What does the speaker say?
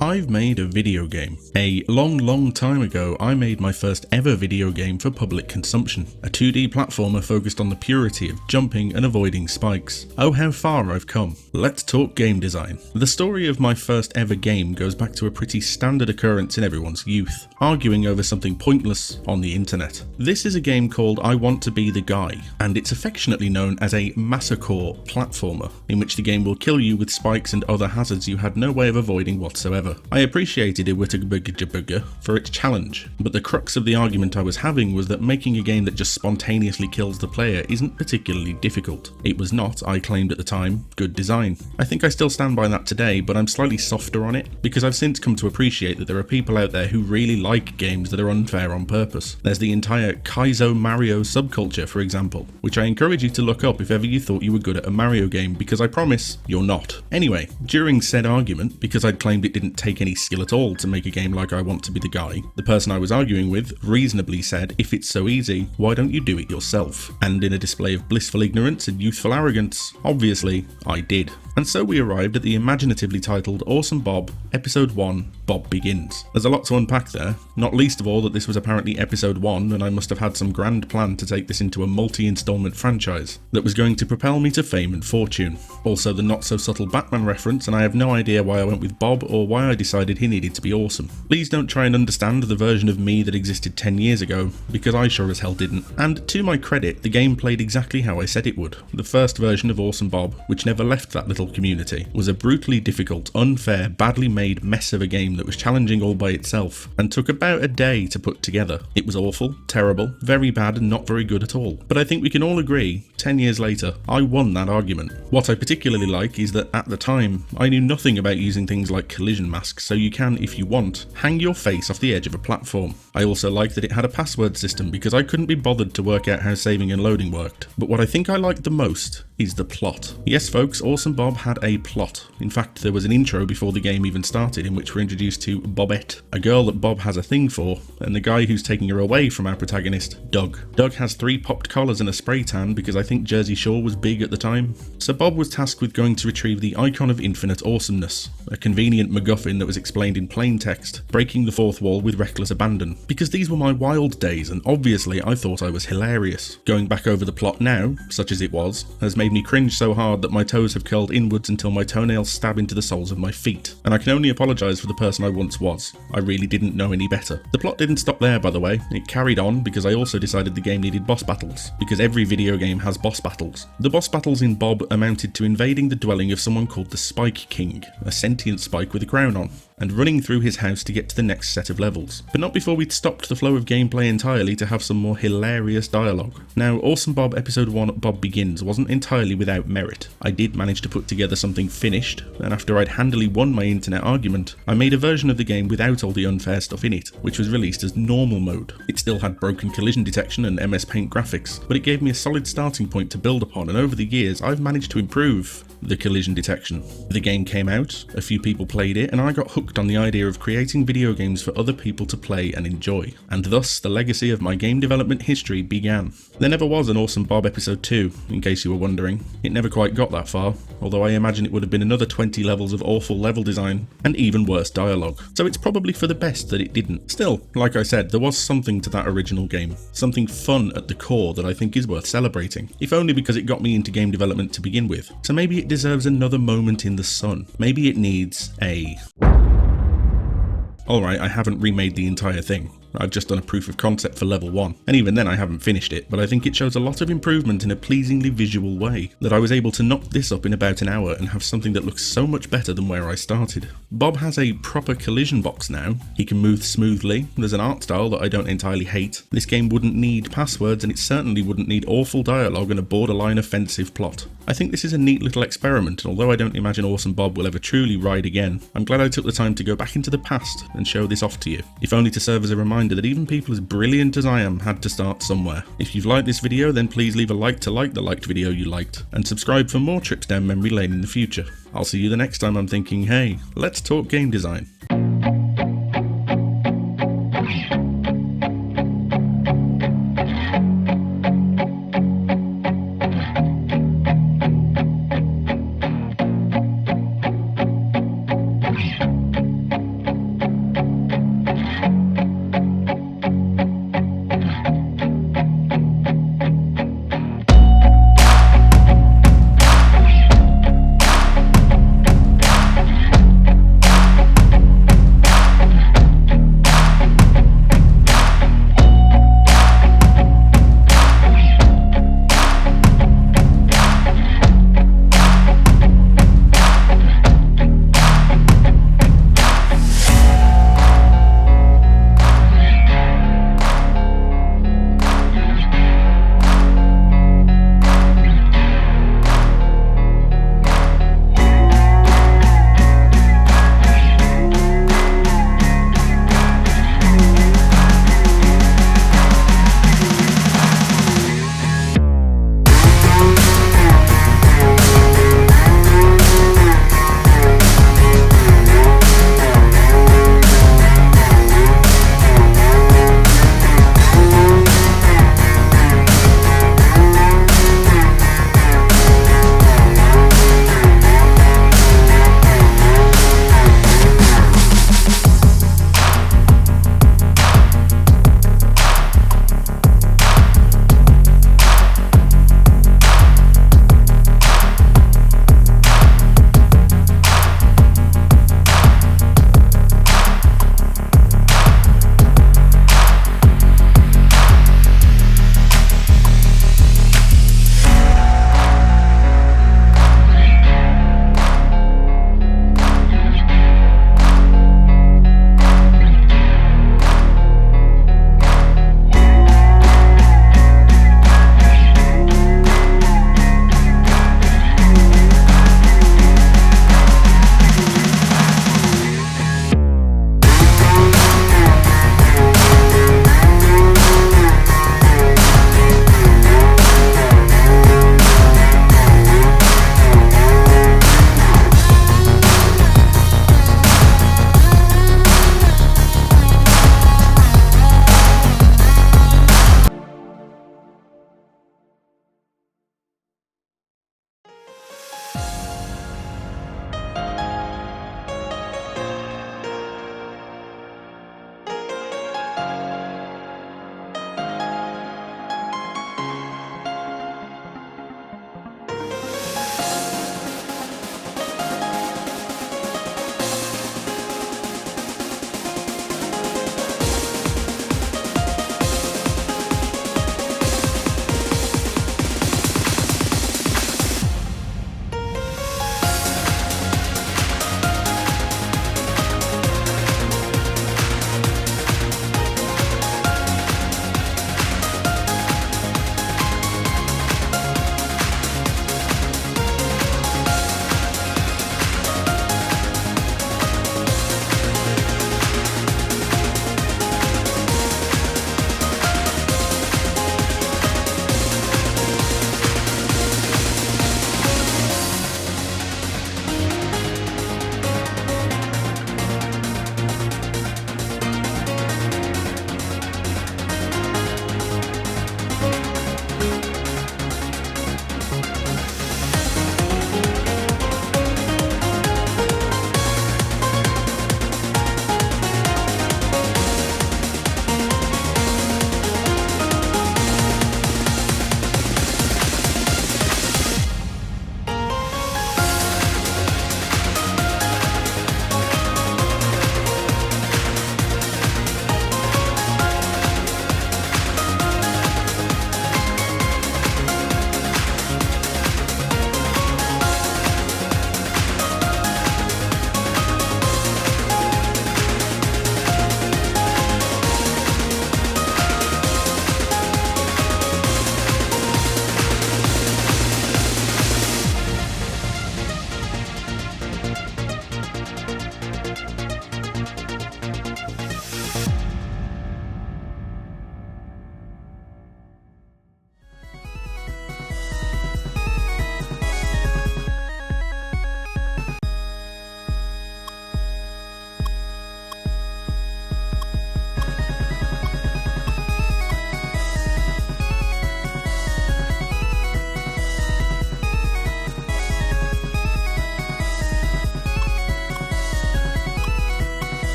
I've made a video game. A long time ago, I made my first ever video game for public consumption. A 2D platformer focused on the purity of jumping and avoiding spikes. Oh, how far I've come. Let's talk game design. The story of my first ever game goes back to a pretty standard occurrence in everyone's youth, arguing over something pointless on the internet. This is a game called I Want to Be the Guy, and it's affectionately known as a masocore platformer, in which the game will kill you with spikes and other hazards you had no way of avoiding whatsoever. I appreciated Iwitagabugajabugga for its challenge, but the crux of the argument I was having was that making a game that just spontaneously kills the player isn't particularly difficult. It was not, I claimed at the time, good design. I think I still stand by that today, but I'm slightly softer on it, because I've since come to appreciate that there are people out there who really like games that are unfair on purpose. There's the entire Kaizo Mario subculture, for example, which I encourage you to look up if ever you thought you were good at a Mario game, because I promise you're not. Anyway, during said argument, because I'd claimed it didn't take any skill at all to make a game like I Want to Be the Guy, the person I was arguing with reasonably said, if it's so easy, why don't you do it yourself? And in a display of blissful ignorance and youthful arrogance, obviously, I did. And so we arrived at the imaginatively titled Awesome Bob, Episode 1, Bob Begins. There's a lot to unpack there, not least of all that this was apparently Episode 1 and I must have had some grand plan to take this into a multi-installment franchise that was going to propel me to fame and fortune. Also the not so subtle Batman reference, and I have no idea why I went with Bob or why I decided he needed to be awesome. Please don't try and understand the version of me that existed 10 years ago, because I sure as hell didn't. And to my credit, the game played exactly how I said it would. The first version of Awesome Bob, which never left that little community, was a brutally difficult, unfair, badly made mess of a game that was challenging all by itself, and took about a day to put together. It was awful, terrible, very bad and not very good at all. But I think we can all agree, 10 years later, I won that argument. What I particularly like is that at the time, I knew nothing about using things like collision masks, so you can, if you want, hang your face off the edge of a platform. I also liked that it had a password system because I couldn't be bothered to work out how saving and loading worked. But what I think I liked the most is the plot. Yes folks, Awesome Bob had a plot. In fact, there was an intro before the game even started in which we're introduced to Bobette, a girl that Bob has a thing for, and the guy who's taking her away from our protagonist, Doug. Doug has 3 popped collars and a spray tan because I think Jersey Shore was big at the time. So Bob was tasked with going to retrieve the icon of infinite awesomeness, a convenient MacGuffin that was explained in plain text, breaking the fourth wall with reckless abandon. Because these were my wild days and obviously I thought I was hilarious. Going back over the plot now, such as it was, has made me cringe so hard that my toes have curled inwards until my toenails stab into the soles of my feet. And I can only apologise for the person I once was. I really didn't know any better. The plot didn't stop there, by the way. It carried on because I also decided the game needed boss battles, because every video game has boss battles. The boss battles in Bob amounted to invading the dwelling of someone called the Spike King, a sentient spike with a crown on, and running through his house to get to the next set of levels. But not before we'd stopped the flow of gameplay entirely to have some more hilarious dialogue. Now, Awesome Bob Episode 1 Bob Begins wasn't entirely without merit. I did manage to put together something finished, and after I'd handily won my internet argument, I made a version of the game without all the unfair stuff in it, which was released as normal mode. It still had broken collision detection and MS Paint graphics, but it gave me a solid starting point to build upon, and over the years I've managed to improve the collision detection. The game came out, a few people played it, and I got hooked on the idea of creating video games for other people to play and enjoy, and thus the legacy of my game development history began. There never was an Awesome Bob Episode 2, in case you were wondering. It never quite got that far, although I imagine it would have been another 20 levels of awful level design, and even worse dialogue. So it's probably for the best that it didn't. Still, like I said, there was something to that original game. Something fun at the core that I think is worth celebrating, if only because it got me into game development to begin with. So maybe it deserves another moment in the sun. Maybe it needs a... Alright, I haven't remade the entire thing. I've just done a proof of concept for level 1, and even then I haven't finished it, but I think it shows a lot of improvement in a pleasingly visual way, that I was able to knock this up in about an hour and have something that looks so much better than where I started. Bob has a proper collision box now, he can move smoothly, there's an art style that I don't entirely hate, this game wouldn't need passwords and it certainly wouldn't need awful dialogue and a borderline offensive plot. I think this is a neat little experiment, and although I don't imagine Awesome Bob will ever truly ride again, I'm glad I took the time to go back into the past and show this off to you, if only to serve as a reminder that even people as brilliant as I am had to start somewhere. If you've liked this video, then please leave a like to like the liked video you liked, and subscribe for more trips down memory lane in the future. I'll see you the next time I'm thinking, hey, let's talk game design.